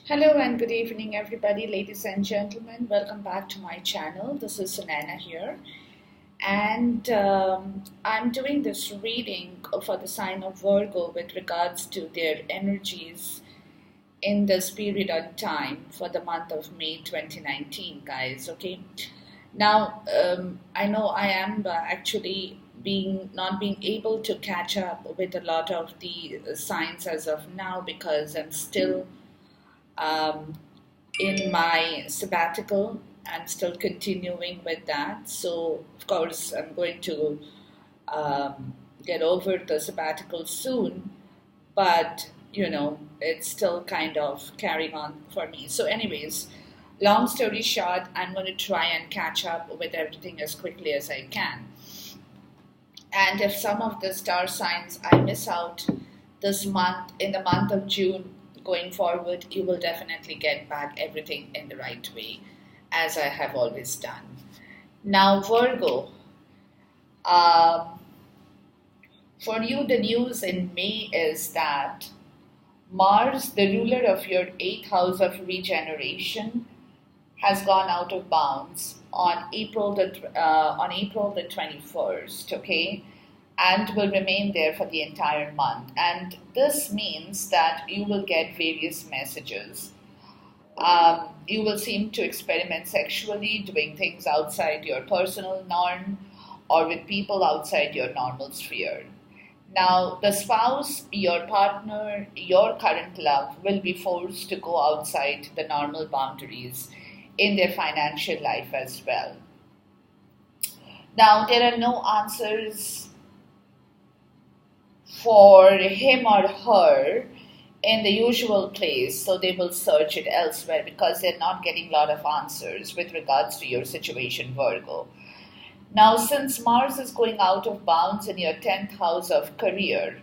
Hello and good evening, everybody, ladies and gentlemen. Welcome back to my channel. This is Sunana here, and I'm doing this reading for the sign of Virgo with regards to their energies in this period of time for the month of May 2019, guys. Okay, now I know I am actually being not being able to catch up with a lot of the signs as of now because I'm still um, in my sabbatical. I'm still continuing with that. So, of course, I'm going to um, get over the sabbatical soon, but it's still kind of carrying on for me. So, anyways, long story short, I'm going to try and catch up with everything as quickly as I can. And if some of the star signs I miss out this month, in the month of June going forward, you will definitely get back everything in the right way, as I have always done. Now, Virgo, um, for you, the news in May is that Mars, the ruler of your eighth house of regeneration, has gone out of bounds on April the 21st. Okay, and will remain there for the entire month. And this means that you will get various messages. You will seem to experiment sexually, doing things outside your personal norm or with people outside your normal sphere. Now, the spouse, your partner, your current love will be forced to go outside the normal boundaries in their financial life as well. Now, there are no answers for him or her in the usual place, so they will search it elsewhere because they're not getting a lot of answers with regards to your situation, Virgo. Now, since Mars is going out of bounds in your 10th house of career,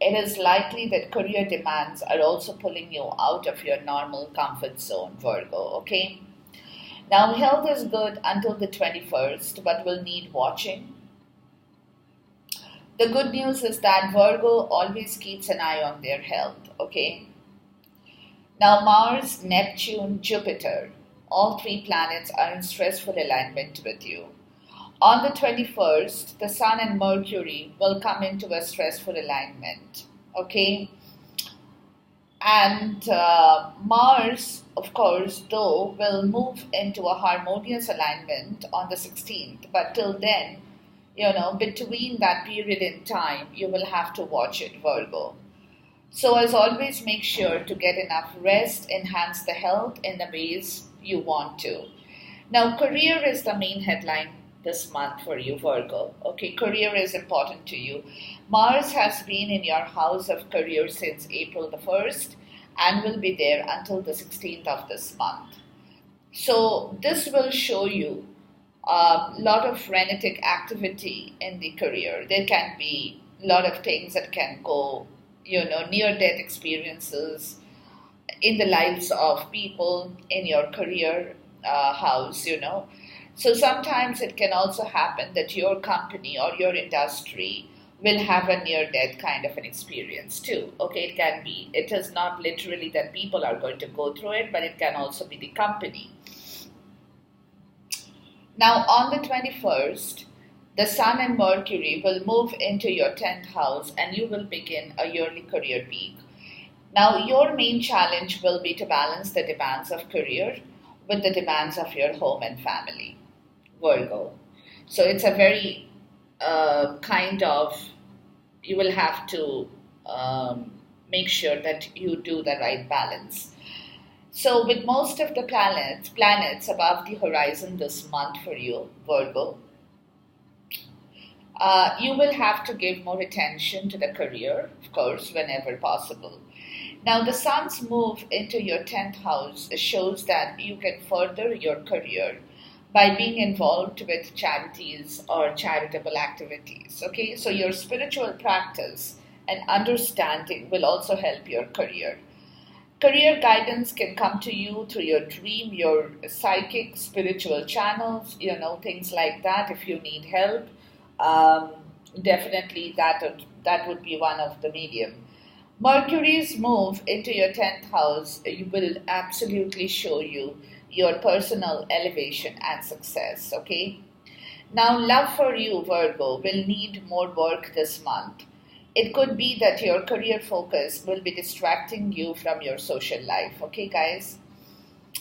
it is likely that career demands are also pulling you out of your normal comfort zone, Virgo, okay? Now, health is good until the 21st, but will need watching. The good news is that Virgo always keeps an eye on their health, okay? Now, Mars, Neptune, Jupiter, all three planets are in stressful alignment with you. On the 21st, the Sun and Mercury will come into a stressful alignment, okay? And Mars, of course, though, will move into a harmonious alignment on the 16th, but till then, between that period in time, you will have to watch it, Virgo. So, as always, make sure to get enough rest, enhance the health in the ways you want to. Now, career is the main headline this month for you, Virgo. Okay, career is important to you. Mars has been in your house of career since April the 1st and will be there until the 16th of this month. So, this will show you a lot of frenetic activity in the career. There can be a lot of things that can go, near death experiences in the lives of people in your career house. So sometimes it can also happen that your company or your industry will have a near death kind of an experience too. Okay, it can be. It is not literally that people are going to go through it, but it can also be the company. Now, on the 21st, the Sun and Mercury will move into your 10th house and you will begin a yearly career peak. Now, your main challenge will be to balance the demands of career with the demands of your home and family, Virgo. So, it's a very kind of, you will have to make sure that you do the right balance. So, with most of the planets above the horizon this month for you, Virgo, you will have to give more attention to the career, of course, whenever possible. Now, the sun's move into your 10th house shows that you can further your career by being involved with charities or charitable activities. Okay, so your spiritual practice and understanding will also help your career. Career guidance can come to you through your dream, your psychic, spiritual channels, things like that. If you need help, um, definitely that would be one of the medium. Mercury's move into your 10th house will absolutely show you your personal elevation and success, okay? Now, love for you, Virgo, will need more work this month. It could be that your career focus will be distracting you from your social life, okay, guys?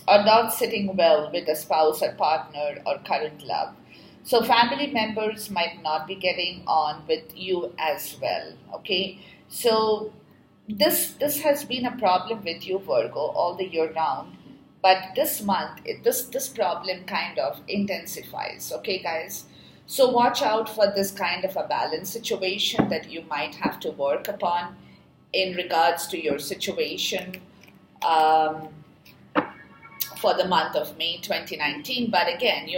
Or not sitting well with a spouse or partner or current love. So, family members might not be getting on with you as well, okay? So, this has been a problem with you, Virgo, all the year round, but this month this problem kind of intensifies, okay, guys? So watch out for this kind of a balance situation that you might have to work upon in regards to your situation, um, for the month of May 2019. But again,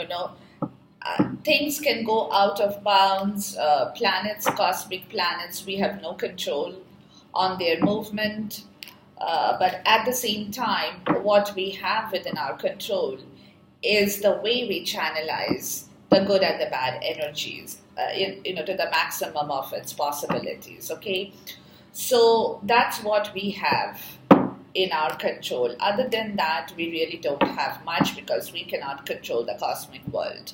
things can go out of bounds. Planets, cosmic planets, we have no control on their movement. But at the same time, what we have within our control is the way we channelize the good and the bad energies, to the maximum of its possibilities. Okay, so that's what we have in our control. Other than that, we really don't have much because we cannot control the cosmic world.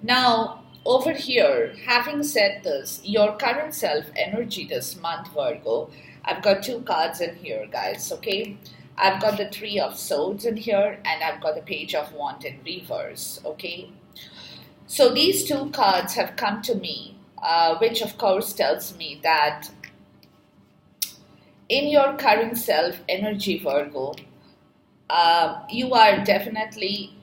Now, over here, having said this, your current self energy this month, Virgo, I've got two cards in here, guys, okay? I've got the Three of Swords in here, and I've got the Page of Wands in reverse, okay? So these two cards have come to me, which of course tells me that in your current self energy, Virgo, you are definitely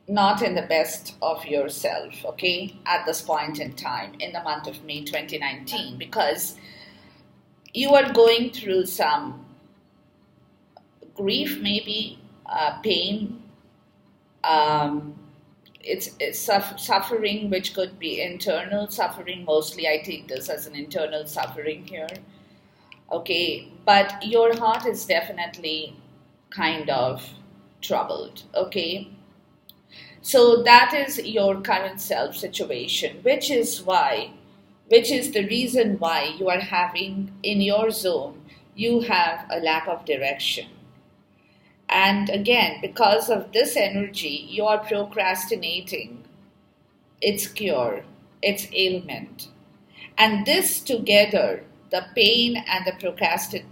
not in the best of yourself, okay, at this point in time in the month of May 2019, because you are going through some grief, maybe pain. It's suffering, which could be internal suffering. Mostly, I take this as an internal suffering here. Okay, but your heart is definitely kind of troubled. Okay, so that is your current self situation, which is the reason why you are having in your zone, you have a lack of direction. And again, because of this energy, you are procrastinating its cure, its ailment. And this together, the pain and the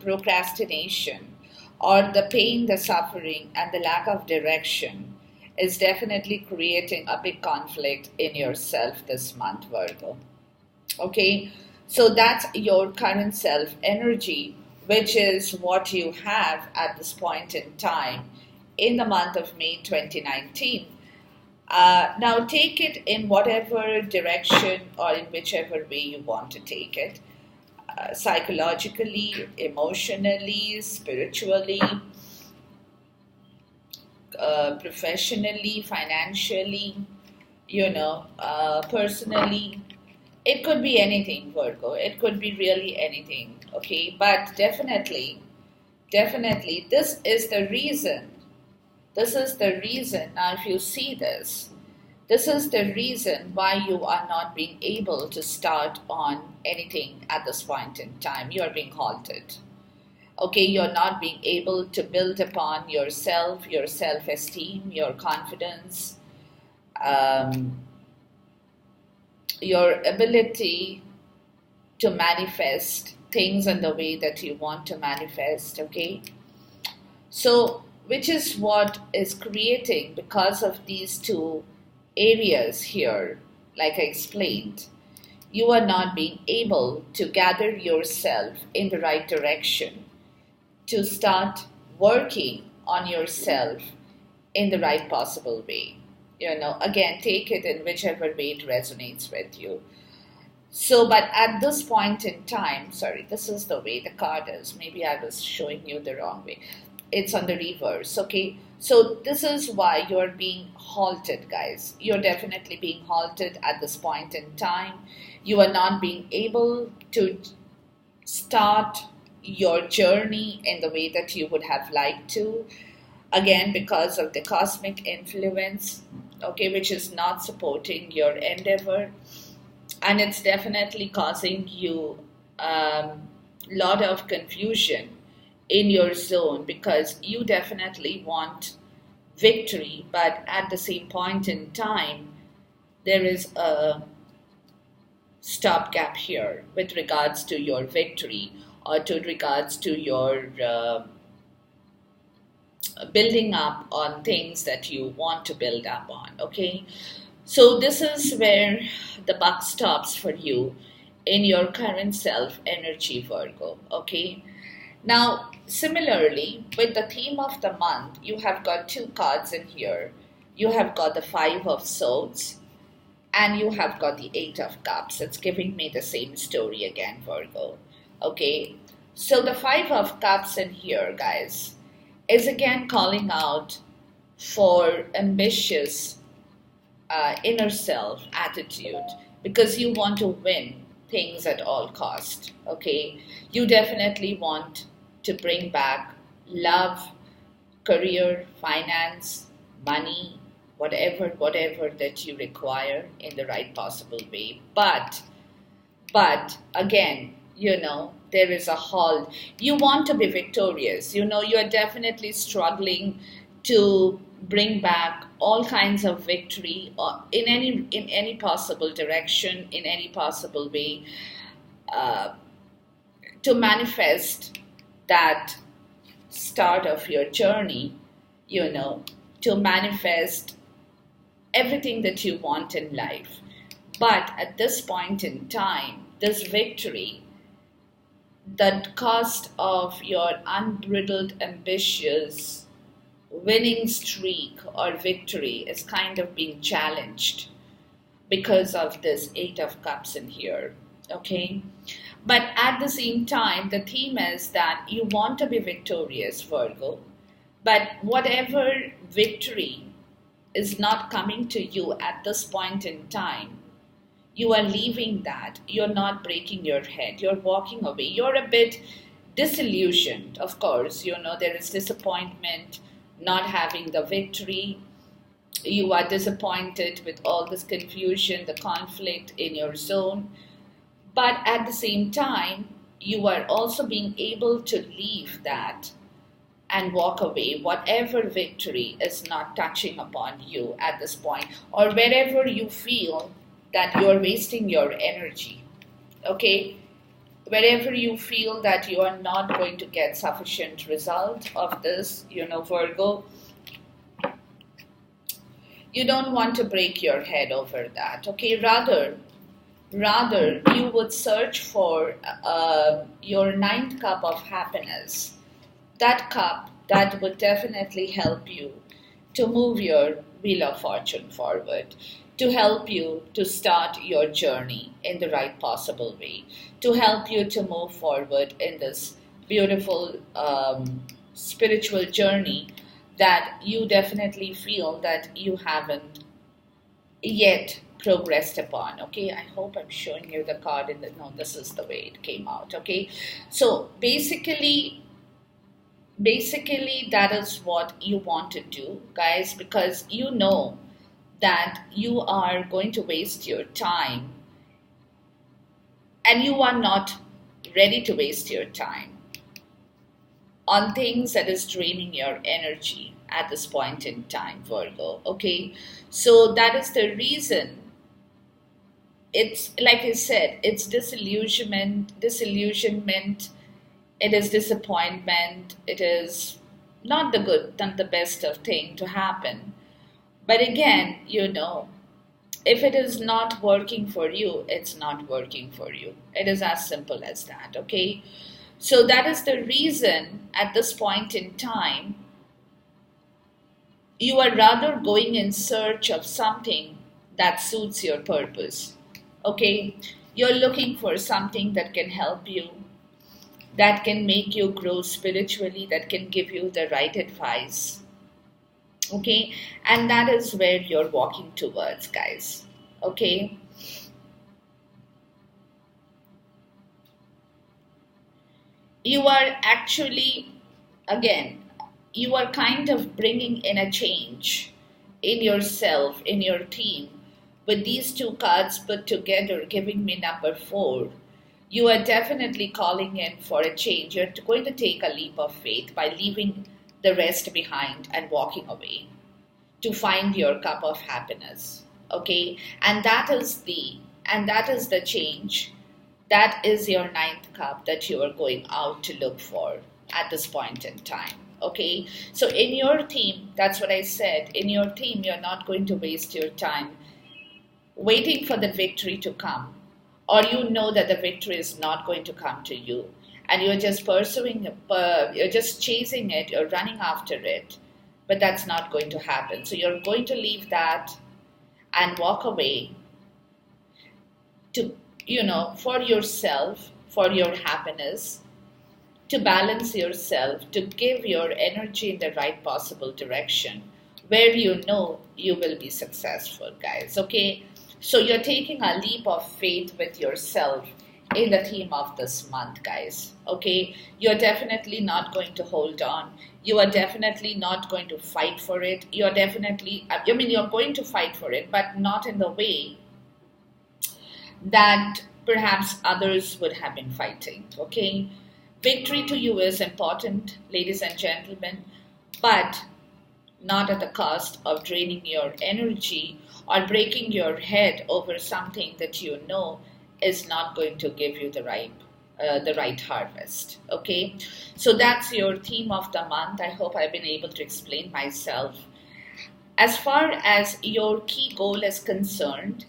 procrastination, or the pain, the suffering, and the lack of direction, is definitely creating a big conflict in yourself this month, Virgo. Okay, so that's your current self energy, which is what you have at this point in time in the month of May 2019. Now, take it in whatever direction or in whichever way you want to take it, psychologically, emotionally, spiritually, professionally, financially, personally. It could be anything, Virgo. It could be really anything, okay? But definitely, this is the reason. This is the reason. Now, if you see this, this is the reason why you are not being able to start on anything at this point in time. You are being halted. Okay, you're not being able to build upon yourself, your self-esteem, your confidence, your ability to manifest things in the way that you want to manifest, okay? So, which is what is creating, because of these two areas here, like I explained, you are not being able to gather yourself in the right direction to start working on yourself in the right possible way. Again, take it in whichever way it resonates with you. So, but at this point in time, sorry, this is the way the card is. Maybe I was showing you the wrong way. It's on the reverse, okay? So this is why you're being halted, guys. You're definitely being halted at this point in time. You are not being able to start your journey in the way that you would have liked to. Again, because of the cosmic influence, okay, which is not supporting your endeavor. And it's definitely causing you a lot of confusion in your zone, because you definitely want victory, but at the same point in time, there is a stopgap here with regards to your victory, or to regards to your building up on things that you want to build up on. Okay, so this is where the buck stops for you in your current self energy, Virgo. Okay, now similarly with the theme of the month, you have got two cards in here. You have got the Five of Swords and you have got the Eight of Cups. It's giving me the same story again, Virgo. Okay, so the Five of Cups in here, guys, is again calling out for ambitious inner self attitude, because you want to win things at all cost. Okay, you definitely want to bring back love, career, finance, money, whatever that you require in the right possible way. But again, there is a halt. You want to be victorious. You are definitely struggling to bring back all kinds of victory, in any possible direction, in any possible way, uh, to manifest that start of your journey, to manifest everything that you want in life. But at this point in time, this victory, the cost of your unbridled, ambitious winning streak or victory is kind of being challenged because of this Eight of Cups in here. Okay, but at the same time, the theme is that you want to be victorious, Virgo, but whatever victory is not coming to you at this point in time, you are leaving that. You're not breaking your head. You're walking away. You're a bit disillusioned, of course. There is disappointment not having the victory. You are disappointed with all this confusion, the conflict in your zone. But at the same time, you are also being able to leave that and walk away. Whatever victory is not touching upon you at this point, or wherever you feel that you're wasting your energy. Okay, wherever you feel that you are not going to get sufficient result of this, Virgo, you don't want to break your head over that. Okay, rather you would search for your ninth cup of happiness, that cup that would definitely help you to move your wheel of fortune forward, to help you to start your journey in the right possible way, to help you to move forward in this beautiful spiritual journey that you definitely feel that you haven't yet progressed upon. Okay, I hope I'm showing you the card in the, no, this is the way it came out. Okay, so basically that is what you want to do, guys, because that you are going to waste your time, and you are not ready to waste your time on things that is draining your energy at this point in time, Virgo. Okay, so that is the reason. It's like I said, it's disillusionment, it is disappointment, it is not the best of thing to happen. But again, if it is not working for you, it's not working for you. It is as simple as that. Okay, so that is the reason at this point in time, you are rather going in search of something that suits your purpose. Okay, you're looking for something that can help you, that can make you grow spiritually, that can give you the right advice. Okay, and that is where you're walking towards, guys. Okay, you are actually, again, you are kind of bringing in a change in yourself, in your team, with these two cards put together giving me number 4. You are definitely calling in for a change. You're going to take a leap of faith by leaving the rest behind and walking away to find your cup of happiness. Okay? And that is the change. That is your ninth cup that you are going out to look for at this point in time. Okay? So in your theme, that's what I said. In your theme, you're not going to waste your time waiting for the victory to come, or you know that the victory is not going to come to you, and you're just pursuing, you're just chasing it, you're running after it, but that's not going to happen. So you're going to leave that and walk away to, for yourself, for your happiness, to balance yourself, to give your energy in the right possible direction where you know you will be successful, guys. Okay? So you're taking a leap of faith with yourself in the theme of this month, guys. Okay? You're definitely not going to hold on. You are definitely not going to fight for it. You're definitely, you're going to fight for it, but not in the way that perhaps others would have been fighting. Okay? Victory to you is important, ladies and gentlemen, but not at the cost of draining your energy or breaking your head over something that you know is not going to give you the right harvest. Okay, so that's your theme of the month. I hope I've been able to explain myself. As far as your key goal is concerned,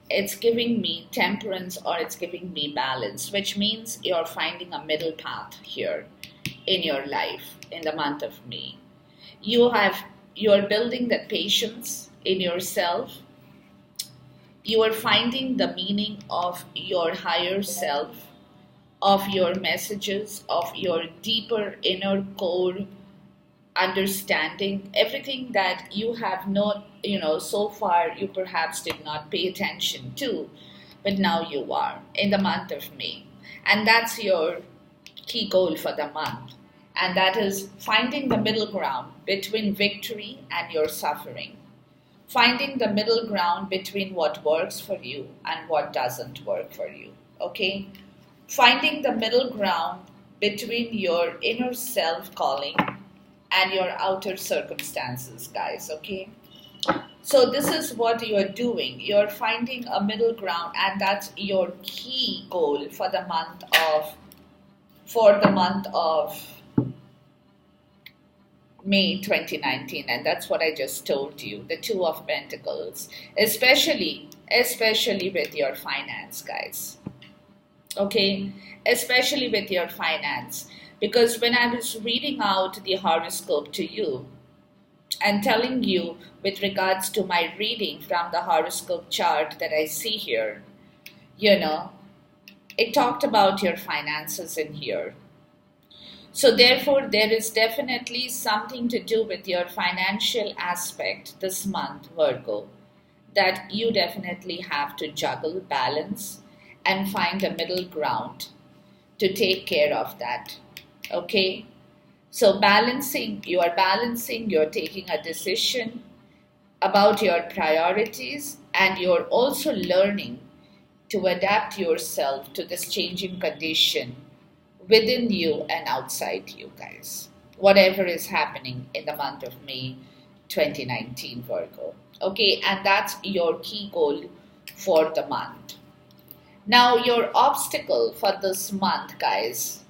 it's giving me temperance, or it's giving me balance, which means you're finding a middle path here in your life in the month of May. You're building that patience in yourself. You are finding the meaning of your higher self, of your messages, of your deeper inner core understanding, everything that you have not, so far you perhaps did not pay attention to, but now you are in the month of May. And that's your key goal for the month. And that is finding the middle ground between victory and your suffering. Finding the middle ground between what works for you and what doesn't work for you. Okay? Finding the middle ground between your inner self calling and your outer circumstances, guys. Okay? So this is what you're doing. You're finding a middle ground, and that's your key goal for the month of May 2019, and that's what I just told you, the Two of Pentacles, especially with your finance, guys. Okay, especially with your finance, because when I was reading out the horoscope to you and telling you with regards to my reading from the horoscope chart that I see here, it talked about your finances in here. So therefore, there is definitely something to do with your financial aspect this month, Virgo, that you definitely have to juggle, balance, and find a middle ground to take care of that. Okay? So you're taking a decision about your priorities, and you're also learning to adapt yourself to this changing condition within you and outside you, guys. Whatever is happening in the month of May 2019, Virgo. Okay, and that's your key goal for the month. Now, your obstacle for this month, guys,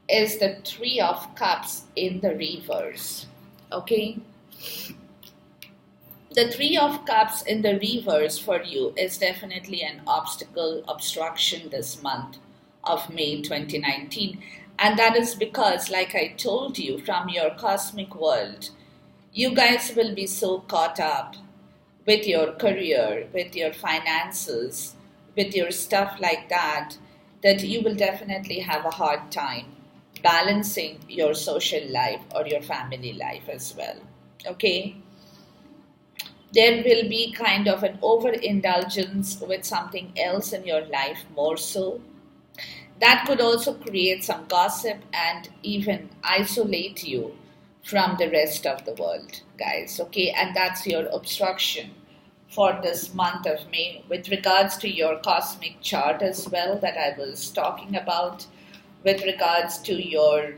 is the Three of Cups in the reverse. Okay? The Three of Cups in the reverse for you is definitely an obstruction this month of May 2019. And that is because, like I told you, from your cosmic world, you guys will be so caught up with your career, with your finances, with your stuff like that, that you will definitely have a hard time balancing your social life or your family life as well. Okay? There will be kind of an overindulgence with something else in your life more so. That could also create some gossip and even isolate you from the rest of the world, guys. Okay? And that's your obstruction for this month of May with regards to your cosmic chart as well that I was talking about, with regards to your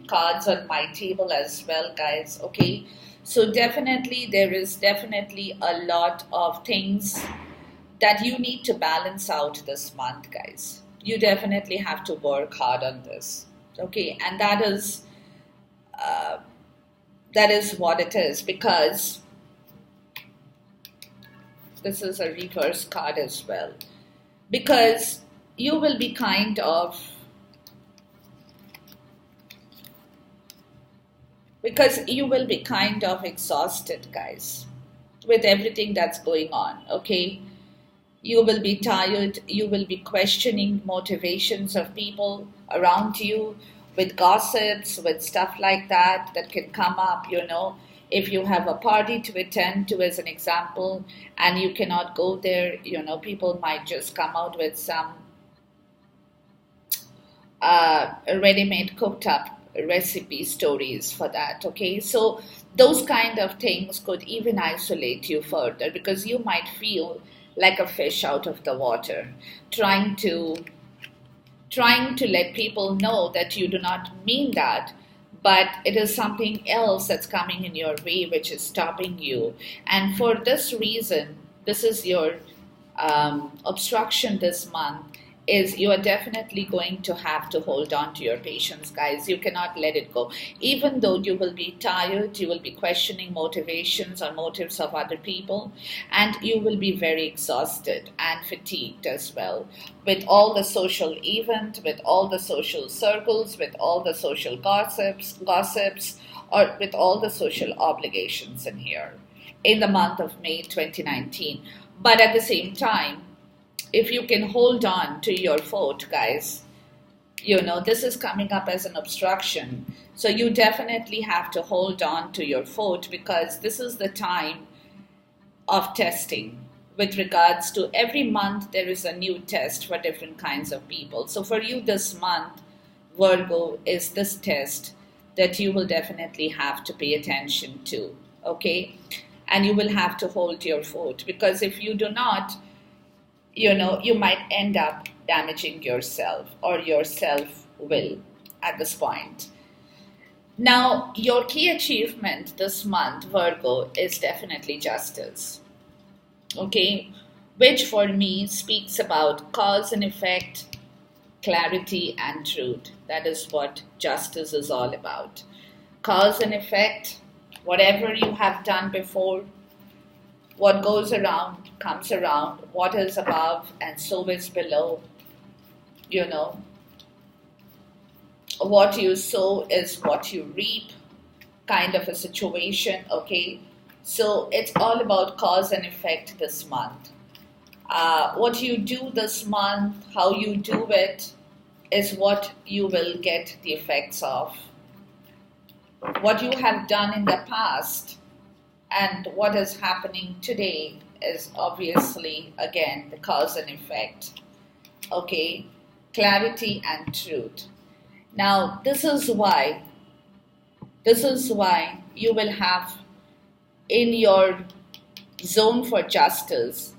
cards on my table as well, guys. Okay, so definitely there is definitely a lot of things that you need to balance out this month, guys. You definitely have to work hard on this. Okay, and uh, that is what it is, because this is a reverse card as well. Because you will be kind of, exhausted, guys, with everything that's going on. Okay, you will be tired, you will be questioning motivations of people around you, with gossips, with stuff like that that can come up. If you have a party to attend to, as an example, and you cannot go there, people might just come out with some ready-made cooked up recipe stories for that. Okay, so those kind of things could even isolate you further, because you might feel like a fish out of the water, trying to let people know that you do not mean that, but it is something else that's coming in your way which is stopping you. And for this reason, this is your obstruction this month, is you are definitely going to have to hold on to your patience, guys. You cannot let it go. Even though you will be tired, you will be questioning motivations or motives of other people, and you will be very exhausted and fatigued as well, with all the social event, with all the social circles, with all the social gossips, or with all the social obligations in here in the month of May 2019. But at the same time, if you can hold on to your fort, guys, this is coming up as an obstruction. So you definitely have to hold on to your fort, because this is the time of testing. With regards to every month, there is a new test for different kinds of people. So for you this month, Virgo, is this test that you will definitely have to pay attention to. Okay? And you will have to hold your fort, because if you do not, you might end up damaging yourself or your self will at this point. Now, your key achievement this month, Virgo, is definitely justice. Okay, which for me speaks about cause and effect, clarity and truth. That is what justice is all about. Cause and effect, whatever you have done before, what goes around comes around. What is above and so is below. What you sow is what you reap, kind of a situation. Okay, so it's all about cause and effect this month. What you do this month, how you do it, is what you will get the effects of. What you have done in the past and what is happening today is obviously, again, the cause and effect. Okay, clarity and truth. Now, this is why you will have in your zone for justice,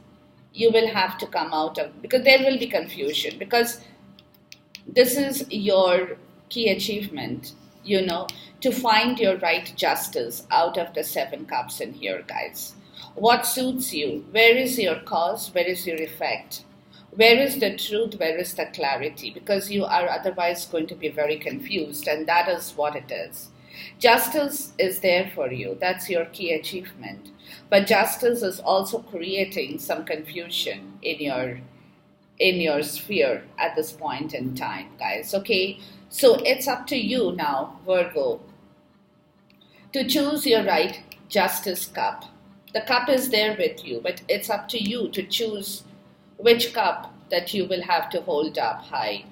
you will have to come out of, because there will be confusion, because this is your key achievement, to find your right justice out of the 7 cups in here, guys. What suits you? Where is your cause? Where is your effect? Where is the truth? Where is the clarity? Because you are otherwise going to be very confused, and that is what it is. Justice is there for you. That's your key achievement. But justice is also creating some confusion in your sphere at this point in time, guys. Okay, so it's up to you now, Virgo, to choose your right justice cup. The cup is there with you, but it's up to you to choose which cup that you will have to hold up high,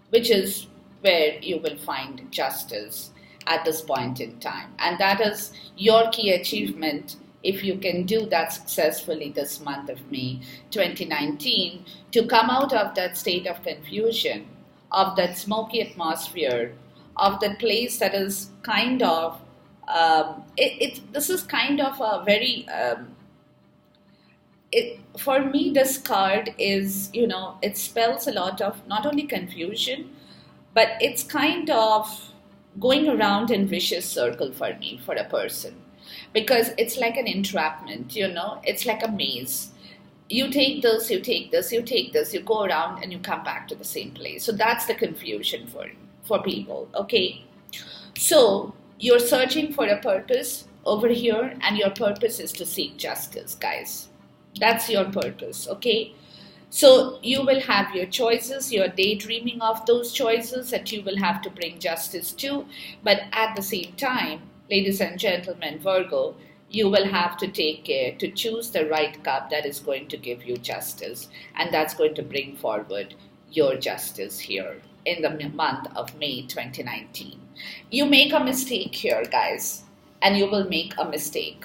which is where you will find justice at this point in time. And that is your key achievement, if you can do that successfully this month of May 2019, to come out of that state of confusion, of that smoky atmosphere, of that place that is kind of, this is kind of a very For me, this card is, it spells a lot of not only confusion, but it's kind of going around in vicious circle for me, for a person, because it's like an entrapment. It's like a maze. You take this, you take this, you take this, you go around and you come back to the same place. So that's the confusion for people. Okay, so you're searching for a purpose over here, and your purpose is to seek justice, guys. That's your purpose. Okay, so you will have your choices. You're daydreaming of those choices that you will have to bring justice to. But at the same time, ladies and gentlemen, Virgo, you will have to take care to choose the right cup that is going to give you justice. And that's going to bring forward your justice here in the month of May 2019. You make a mistake here, guys, and you will make a mistake,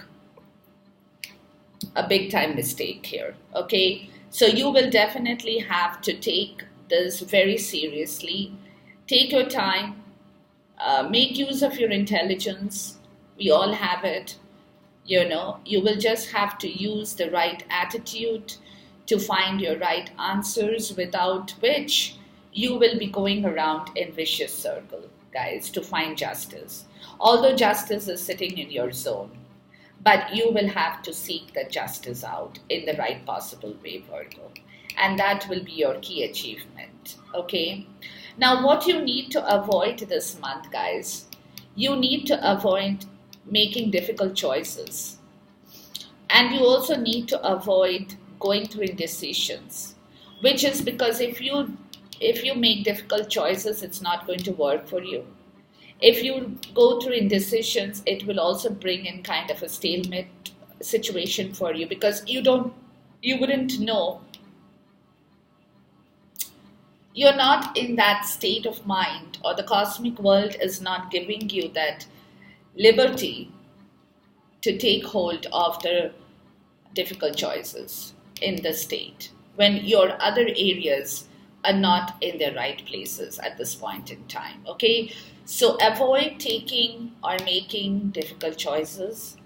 a big time mistake here. Okay, so you will definitely have to take this very seriously. Take your time, make use of your intelligence. We all have it. You will just have to use the right attitude to find your right answers, without which you will be going around in vicious circle, guys, to find justice. Although justice is sitting in your zone, but you will have to seek the justice out in the right possible way, Virgo. And that will be your key achievement. Okay. Now, what you need to avoid this month, guys, you need to avoid making difficult choices. And you also need to avoid going through indecisions, which is because if you make difficult choices, it's not going to work for you. If you go through indecisions, it will also bring in kind of a stalemate situation for you, because you wouldn't know. You're not in that state of mind, or the cosmic world is not giving you that liberty to take hold of the difficult choices in the state, when your other areas are not in their right places at this point in time. Okay, so avoid taking or making difficult choices.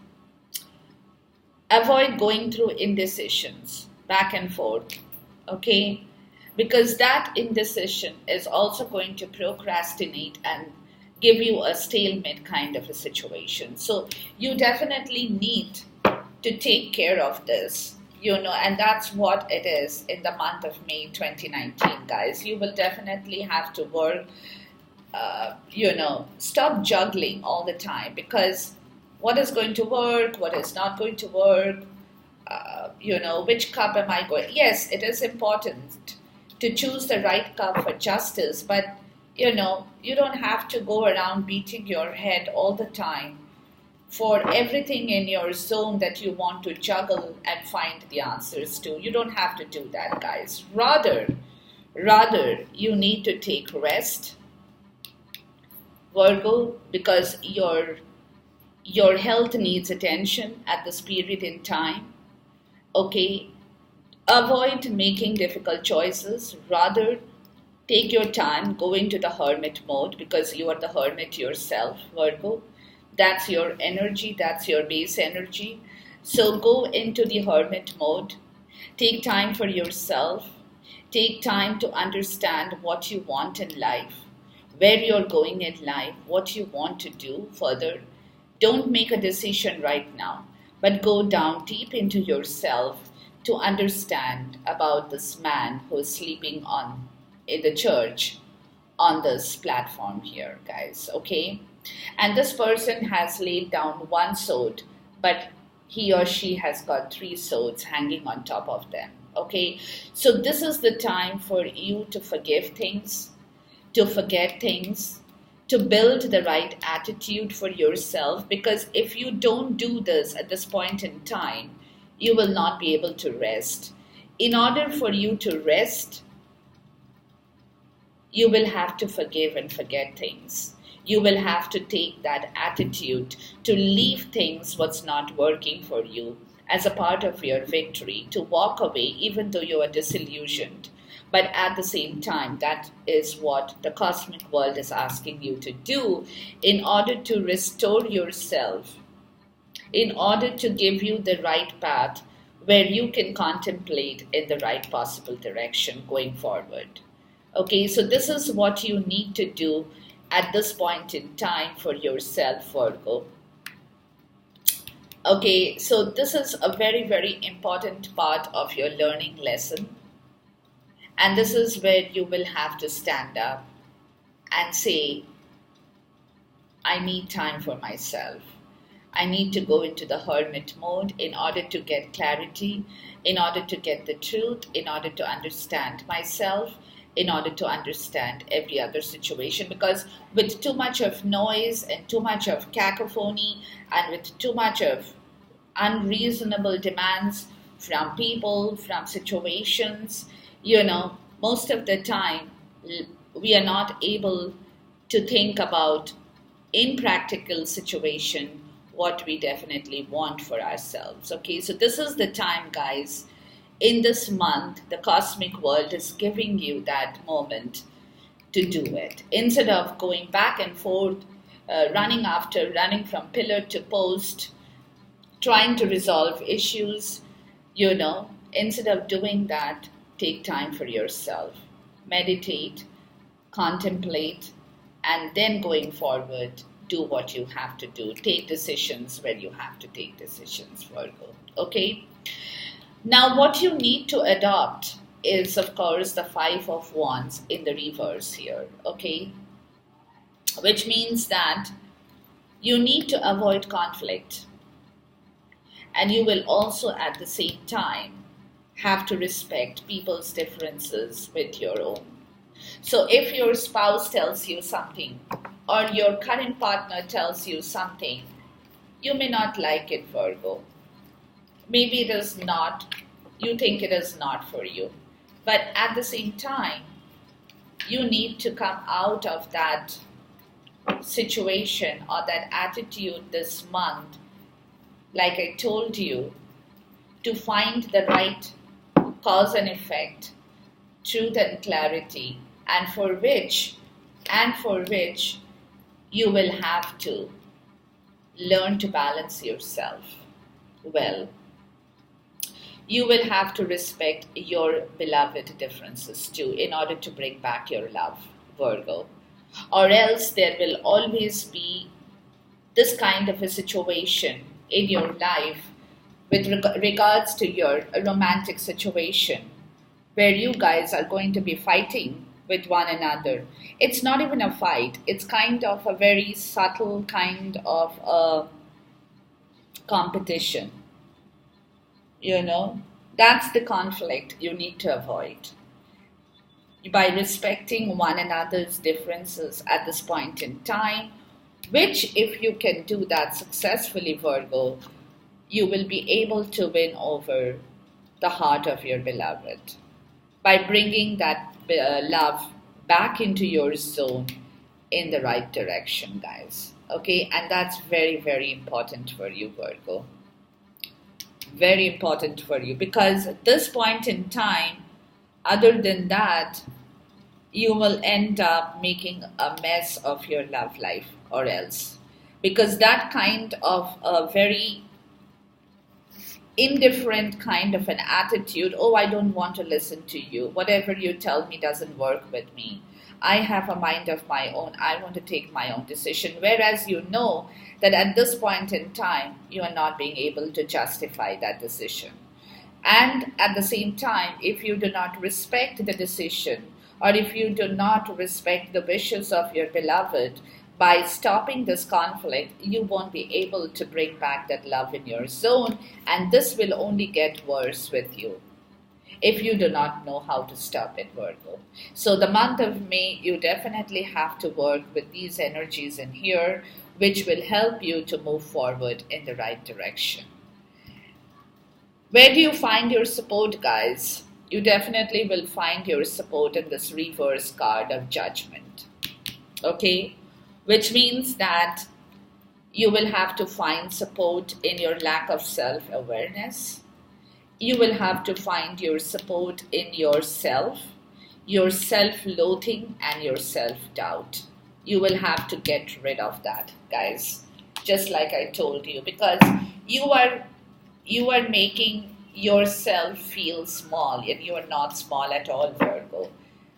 Avoid going through indecisions back and forth. Okay, because that indecision is also going to procrastinate and give you a stalemate kind of a situation. So you definitely need to take care of this, and that's what it is in the month of May 2019, guys. You will definitely have to work, stop juggling all the time, because what is going to work, what is not going to work, which cup am I going? Yes, it is important to choose the right cup for justice, but you don't have to go around beating your head all the time for everything in your zone that you want to juggle and find the answers to. You don't have to do that, guys. Rather, you need to take rest, Virgo, because your health needs attention at this period in time. Okay, avoid making difficult choices. Rather, take your time, go into the hermit mode, because you are the hermit yourself, Virgo. That's your energy, that's your base energy. So go into the hermit mode. Take time for yourself. Take time to understand what you want in life, where you're going in life, what you want to do further. Don't make a decision right now, but go down deep into yourself to understand about this man who is sleeping in the church on this platform here, guys. Okay, and this person has laid down one sword, but he or she has got three swords hanging on top of them. Okay, so this is the time for you to forgive things, to forget things, to build the right attitude for yourself, because if you don't do this at this point in time, you will not be able to rest. In order for you to rest, you will have to forgive and forget things. You will have to take that attitude to leave things what's not working for you as a part of your victory, to walk away even though you are disillusioned. But at the same time, that is what the cosmic world is asking you to do in order to restore yourself, in order to give you the right path where you can contemplate in the right possible direction going forward. Okay, so this is what you need to do at this point in time for yourself, Virgo. Okay, so this is a very, very important part of your learning lesson. And this is where you will have to stand up and say, I need time for myself. I need to go into the hermit mode in order to get clarity, in order to get the truth, in order to understand myself, in order to understand every other situation. Because with too much of noise and too much of cacophony and with too much of unreasonable demands from people, from situations, most of the time we are not able to think about in practical situation what we definitely want for ourselves. Okay, so this is the time, guys. In this month, the cosmic world is giving you that moment to do it. Instead of going back and forth, running from pillar to post, trying to resolve issues, instead of doing that, take time for yourself. Meditate, contemplate, and then going forward, do what you have to do. Take decisions where you have to take decisions, Virgo. Okay? Now, what you need to adopt is, of course, the Five of Wands in the reverse here. Okay? Which means that you need to avoid conflict. And you will also, at the same time, have to respect people's differences with your own. So if your spouse tells you something or your current partner tells you something, you may not like it, Virgo. Maybe it is not, you think it is not for you. But at the same time, you need to come out of that situation or that attitude this month, like I told you, to find the right cause and effect, truth and clarity, and for which you will have to learn to balance yourself well. You will have to respect your beloved differences too in order to bring back your love, Virgo. Or else there will always be this kind of a situation in your life with regards to your romantic situation where you guys are going to be fighting with one another. It's not even a fight. It's kind of a very subtle kind of a competition. That's the conflict you need to avoid. By respecting one another's differences at this point in time, which if you can do that successfully, Virgo, you will be able to win over the heart of your beloved by bringing that love back into your zone in the right direction, guys. Okay, and that's very, very important for you, Virgo. Very important for you, because at this point in time, other than that, you will end up making a mess of your love life or else. Because that kind of a very indifferent kind of an attitude, oh, I don't want to listen to you. Whatever you tell me doesn't work with me. I have a mind of my own. I want to take my own decision. Whereas you know that at this point in time, you are not being able to justify that decision. And at the same time, if you do not respect the decision, or if you do not respect the wishes of your beloved, by stopping this conflict, you won't be able to bring back that love in your zone, and this will only get worse with you if you do not know how to stop it, Virgo. So the month of May, you definitely have to work with these energies in here, which will help you to move forward in the right direction. Where do you find your support, guys? You definitely will find your support in this reverse card of Judgment. Okay? Which means that you will have to find support in your lack of self-awareness. You will have to find your support in yourself, your self-loathing and your self-doubt. You will have to get rid of that, guys. Just like I told you, because you are making yourself feel small, and you are not small at all, Virgo.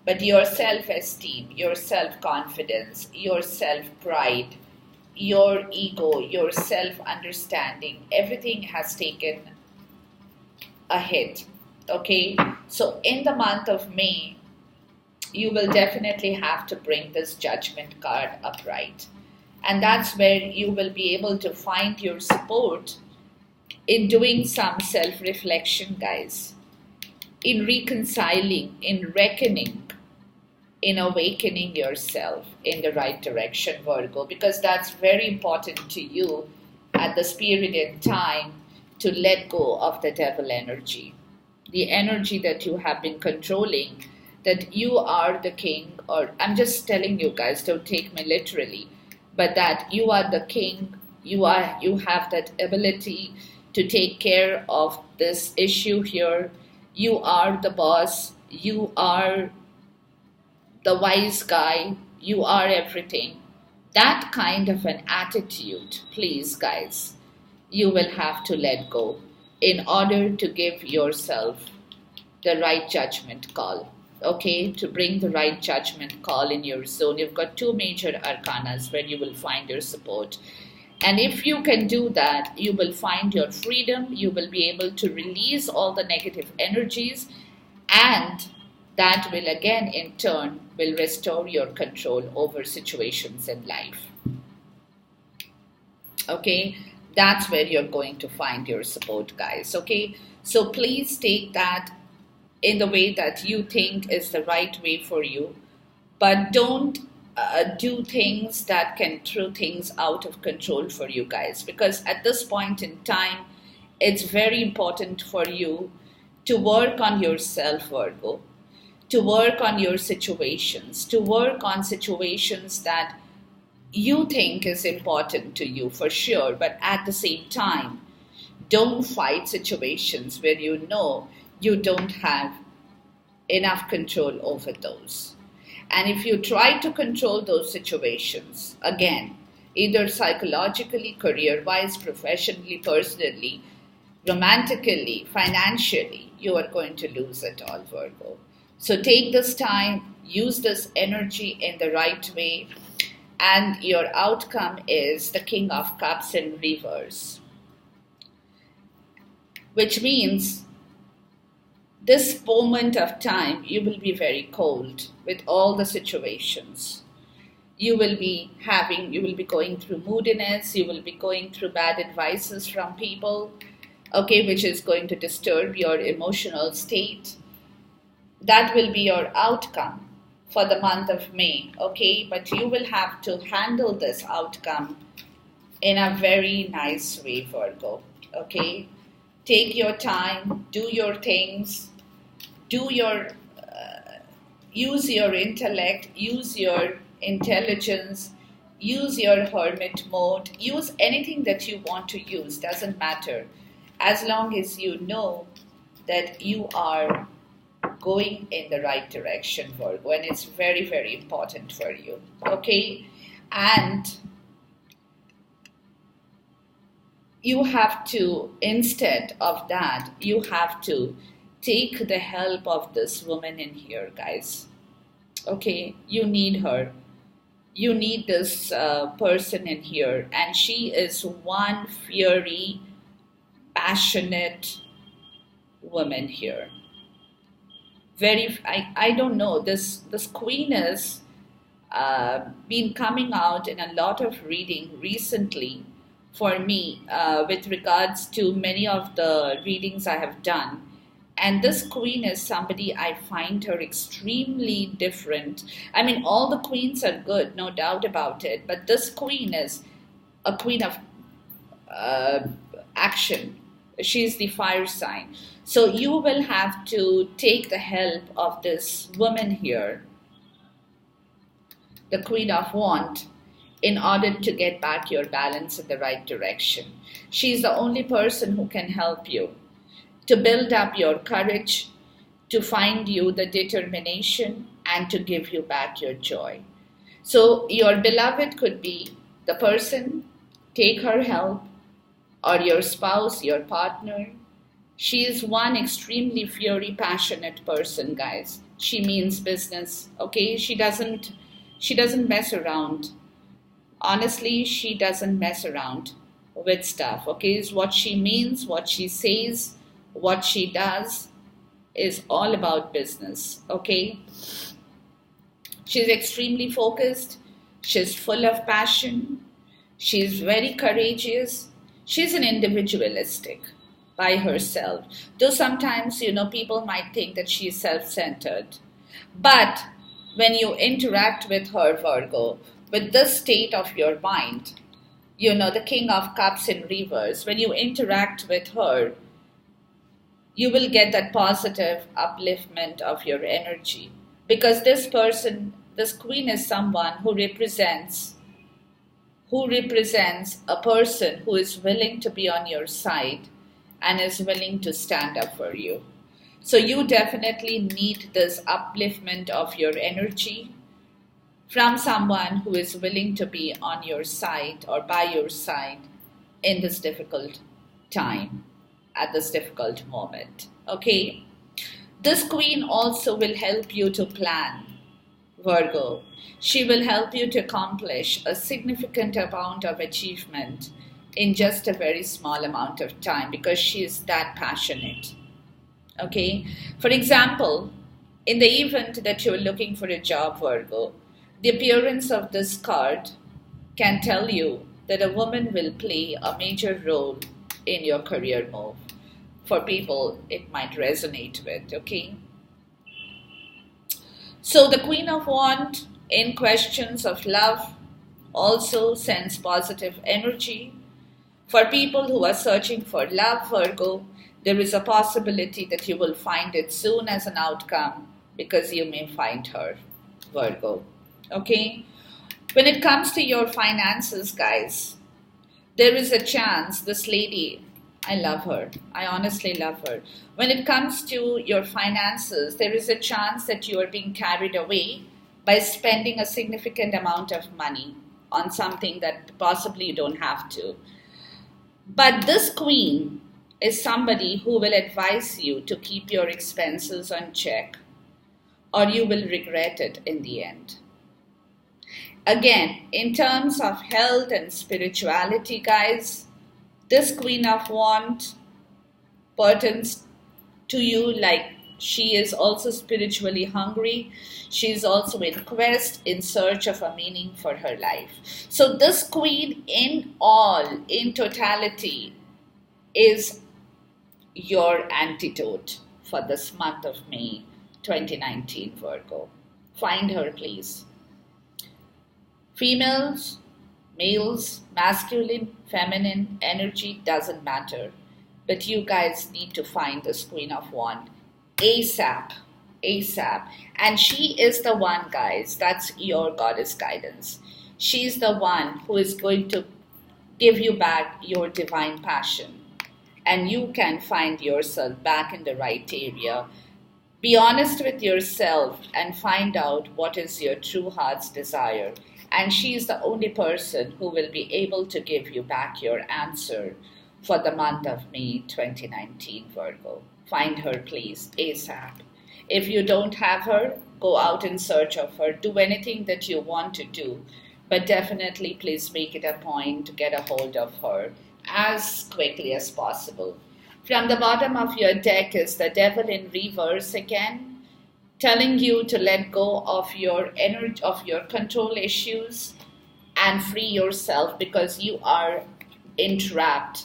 But your self esteem, your self confidence, your self pride, your ego, your self understanding, everything has taken a hit. Okay, so in the month of May, you will definitely have to bring this judgment card upright. And that's where you will be able to find your support in doing some self reflection, guys, in reconciling, in reckoning, in awakening yourself in the right direction, Virgo, because that's very important to you at this period in time to let go of the devil energy, the energy that you have been controlling, that you are the king, or I'm just telling you guys, don't take me literally, but that you are the king, you have that ability to take care of this issue here. You are the boss, you are the wise guy, you are everything. That kind of an attitude, please, guys, you will have to let go in order to give yourself the right judgment call. Okay, to bring the right judgment call in your zone. You've got two major arcanas where you will find your support. And if you can do that, you will find your freedom, you will be able to release all the negative energies, and that will again in turn will restore your control over situations in life. Okay, that's where you're going to find your support, guys. Okay, so please take that in the way that you think is the right way for you, but don't do things that can throw things out of control for you, guys, because at this point in time it's very important for you to work on yourself, Virgo, to work on your situations, to work on situations that you think is important to you for sure, but at the same time don't fight situations where you know you don't have enough control over those. And if you try to control those situations, again, either psychologically, career wise, professionally, personally, romantically, financially, you are going to lose it all, Virgo. So take this time, use this energy in the right way, and your outcome is the King of Cups in reverse, which means this moment of time you will be very cold with all the situations. You will be going through moodiness, you will be going through bad advices from people, okay, which is going to disturb your emotional state. That will be your outcome for the month of May, okay, but you will have to handle this outcome in a very nice way, Virgo, okay. Take your time, do your things, use your intellect, use your intelligence, use your hermit mode, use anything that you want to use, doesn't matter, as long as you know that you are going in the right direction, Virgo, and it's very, very important for you, okay. And you have to, instead of that, you have to take the help of this woman in here, guys, okay. You need her, you need this person in here, and she is one fiery, passionate woman here. Very, I don't know, this queen has been coming out in a lot of reading recently for me, with regards to many of the readings I have done. And this queen is somebody, I find her extremely different. I mean, all the queens are good, no doubt about it, but this queen is a queen of action. She's the fire sign. So you will have to take the help of this woman here, the Queen of Wands, in order to get back your balance in the right direction. She's the only person who can help you to build up your courage, to find you the determination, and to give you back your joy. So your beloved could be the person, take her help, or your spouse, your partner, She is one extremely fiery, passionate person, guys. She means business, okay? She doesn't mess around. Honestly, she doesn't mess around with stuff, okay? It's what she means, what she says, what she does is all about business, okay? She's extremely focused. She's full of passion. She's very courageous. She's an individualistic by herself. Though sometimes, people might think that she's self centered. But when you interact with her, Virgo, with this state of your mind, the King of Cups in reverse, when you interact with her, you will get that positive upliftment of your energy. Because this person, this queen is someone who represents a person who is willing to be on your side and is willing to stand up for you. So you definitely need this upliftment of your energy from someone who is willing to be on your side or by your side in this difficult time, at this difficult moment. Okay? This queen also will help you to plan, Virgo. She will help you to accomplish a significant amount of achievement in just a very small amount of time because she is that passionate. Okay? For example, in the event that you're looking for a job, Virgo, the appearance of this card can tell you that a woman will play a major role in your career move. For people, it might resonate with, okay? So the Queen of Wands in questions of love also sends positive energy. For people who are searching for love, Virgo, there is a possibility that you will find it soon as an outcome because you may find her, Virgo. Okay? When it comes to your finances, guys, there is a chance this lady, I love her. I honestly love her. When it comes to your finances, there is a chance that you are being carried away by spending a significant amount of money on something that possibly you don't have to. But this queen is somebody who will advise you to keep your expenses on check, or you will regret it in the end. Again, in terms of health and spirituality, guys, this Queen of Wands pertains to you like she is also spiritually hungry. She is also in quest, in search of a meaning for her life. So this queen in totality, is your antidote for this month of May 2019, Virgo. Find her, please. Females, males, masculine, feminine, energy, doesn't matter. But you guys need to find this Queen of Wands ASAP. ASAP. And she is the one, guys, that's your goddess guidance. She's the one who is going to give you back your divine passion. And you can find yourself back in the right area. Be honest with yourself and find out what is your true heart's desire. And she is the only person who will be able to give you back your answer for the month of May 2019, Virgo. Find her, please, ASAP. If you don't have her, go out in search of her. Do anything that you want to do. But definitely, please make it a point to get a hold of her as quickly as possible. From the bottom of your deck is the Devil in reverse again, telling you to let go of your energy, of your control issues, and free yourself because you are entrapped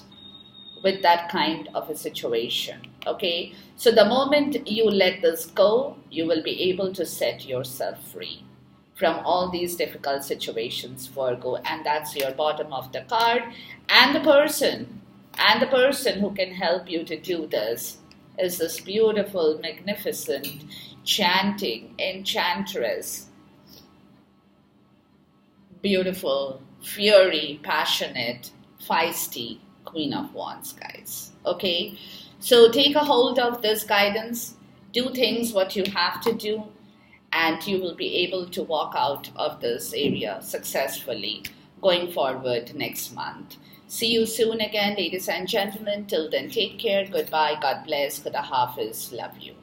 with that kind of a situation. Okay, so the moment you let this go, you will be able to set yourself free from all these difficult situations, Virgo. And that's your bottom of the card. And the person who can help you to do this is this beautiful, magnificent, chanting enchantress. Beautiful, fiery, passionate, feisty Queen of Wands, guys. Okay, so take a hold of this guidance, do things what you have to do, and you will be able to walk out of this area successfully. going forward next month. See you soon again, ladies and gentlemen. Till then, take care. Goodbye. God bless. Khuda Hafiz. Love you.